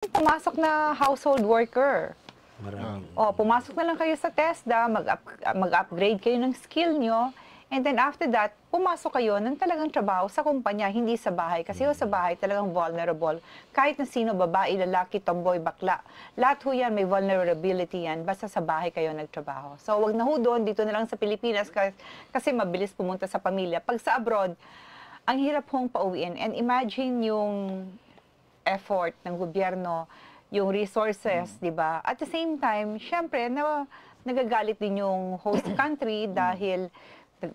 Pumasok na household worker. Maraming. O, pumasok na lang kayo sa TESDA, mag-upgrade kayo ng skill nyo, and then after that, pumasok kayo ng talagang trabaho sa kumpanya, hindi sa bahay. Kasi sa bahay talagang vulnerable. Kahit na sino, babae, lalaki, tomboy, bakla, lahat ho yan, may vulnerability yan, basta sa bahay kayo nagtrabaho. So, wag na ho doon, dito na lang sa Pilipinas, kasi mabilis pumunta sa pamilya. Pag sa abroad, ang hirap hong pauwiin. And imagine yung effort ng gobyerno, yung resources, di ba? At the same time, syempre, nagagalit din yung host country dahil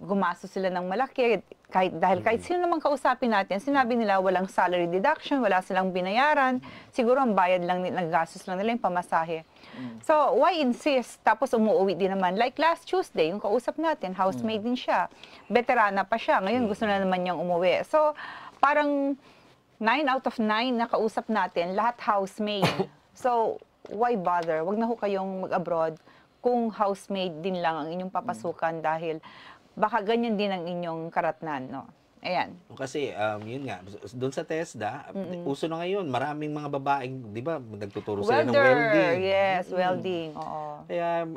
gumastos sila ng malaki. Kahit sino naman kausapin natin, sinabi nila walang salary deduction, wala silang binayaran. Siguro ang bayad lang, naggastos lang nila yung pamasahe. So, why insist? Tapos umuwi din naman. Like last Tuesday, yung kausap natin, housemaid din siya. Veterana pa siya. Ngayon, gusto na naman niyang umuwi. So, parang 9 out of 9 na kausap natin, lahat housemaid. So, why bother? Wag na ho kayong mag-abroad kung housemaid din lang ang inyong papasukan dahil baka ganyan din ang inyong karatnan, no? Ayan. Kasi, yun nga, doon sa TESDA, uso na ngayon, maraming mga babaeng, di ba, nagtuturo sila ng welding. Yes, welding, oo. Kaya,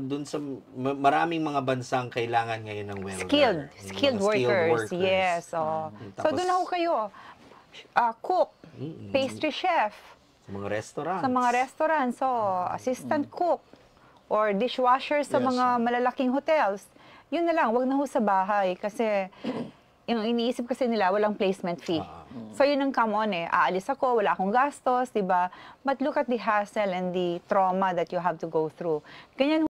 doon sa, maraming mga bansang kailangan ngayon ng welder. Skilled workers, yes. Oh. So, doon ako kayo. Cook, pastry chef. Sa mga restaurants. Sa mga restaurants, so assistant cook or dishwasher sa mga malalaking hotels. Yun na lang, wag na ho sa bahay kasi yung iniisip kasi nila walang placement fee. So yun ang come on aalis ako, wala akong gastos, 'di ba? But look at the hassle and the trauma that you have to go through. Ganyan